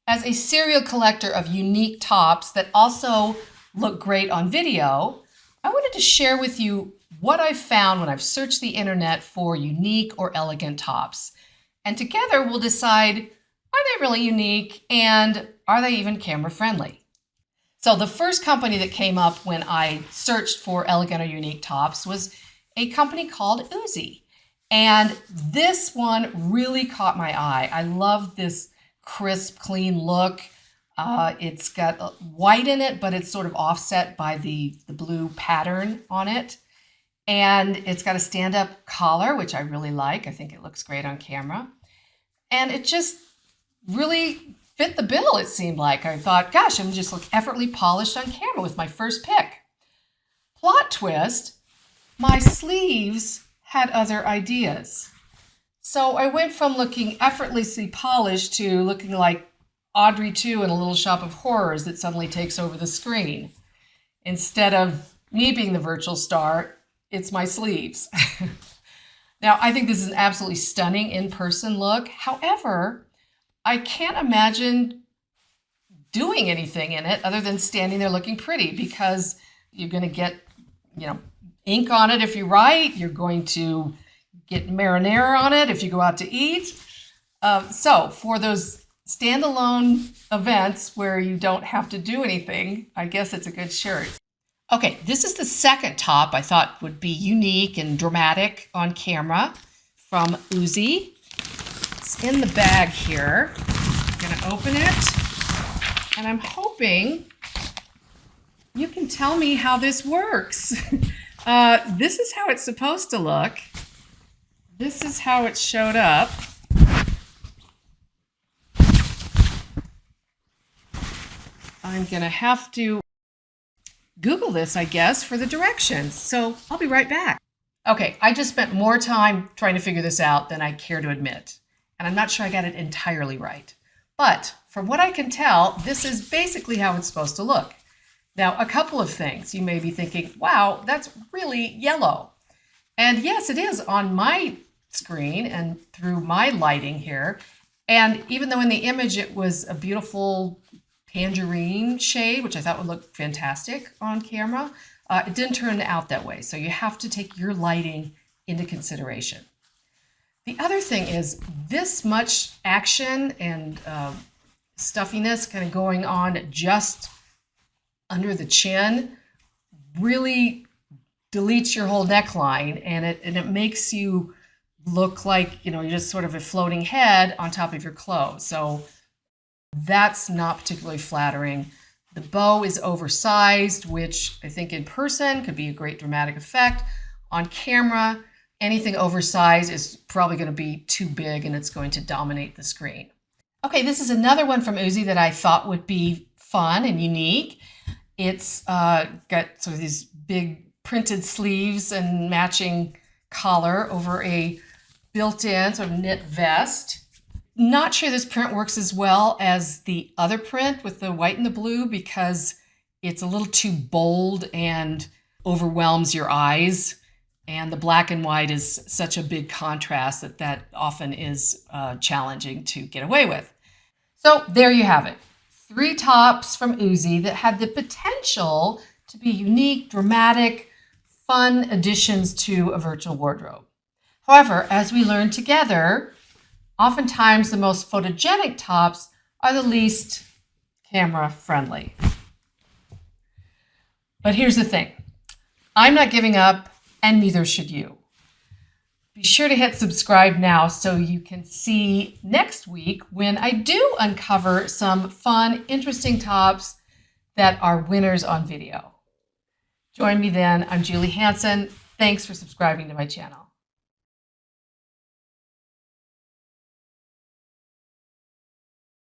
As a serial collector of unique tops that also look great on video, I wanted to share with you what I've found when I've searched the internet for unique or elegant tops. And together we'll decide, are they really unique and are they even camera friendly? So the first company that came up when I searched for elegant or unique tops was a company called Uoozee. And this one really caught my eye. I love this crisp, clean look. It's got white in it, but it's sort of offset by the blue pattern on it. And it's got a stand-up collar, which I really like. I think it looks great on camera. And it just really fit the bill, it seemed like. I thought, gosh, I'm just look effortlessly polished on camera with my first pick. Plot twist, my sleeves had other ideas. So I went from looking effortlessly polished to looking like Audrey 2 in A Little Shop of Horrors that suddenly takes over the screen. Instead of me being the virtual star, it's my sleeves. Now, I think this is an absolutely stunning in-person look. However, I can't imagine doing anything in it other than standing there looking pretty, because you're going to get, ink on it if you write. You're going to get marinara on it if you go out to eat. So for those standalone events where you don't have to do anything, I guess it's a good shirt. Okay, this is the second top I thought would be unique and dramatic on camera from Uoozee. It's in the bag here. I'm going to open it, and I'm hoping you can tell me how this works. This is how it's supposed to look. This is how it showed up. I'm going to have to Google this, I guess, for the directions. So I'll be right back. Okay, I just spent more time trying to figure this out than I care to admit. And I'm not sure I got it entirely right. But from what I can tell, this is basically how it's supposed to look. Now, a couple of things. You may be thinking, wow, that's really yellow. And yes, it is on my screen and through my lighting here. And even though in the image it was a beautiful tangerine shade, which I thought would look fantastic on camera, it didn't turn out that way. So you have to take your lighting into consideration. The other thing is this much action and stuffiness kind of going on just under the chin really deletes your whole neckline, and it makes you look like, you're just sort of a floating head on top of your clothes. So that's not particularly flattering. The bow is oversized, which I think in person could be a great dramatic effect. On camera, anything oversized is probably going to be too big and it's going to dominate the screen. Okay, this is another one from Uoozee that I thought would be fun and unique. It's got sort of these big printed sleeves and matching collar over a built-in sort of knit vest. Not sure this print works as well as the other print with the white and the blue because it's a little too bold and overwhelms your eyes. And the black and white is such a big contrast that often is challenging to get away with. So there you have it. 3 tops from Uoozee that had the potential to be unique, dramatic, fun additions to a virtual wardrobe. However, as we learned together, oftentimes the most photogenic tops are the least camera friendly. But here's the thing. I'm not giving up, and neither should you. Be sure to hit subscribe now so you can see next week when I do uncover some fun, interesting tops that are winners on video. Join me then. I'm Julie Hansen. Thanks for subscribing to my channel.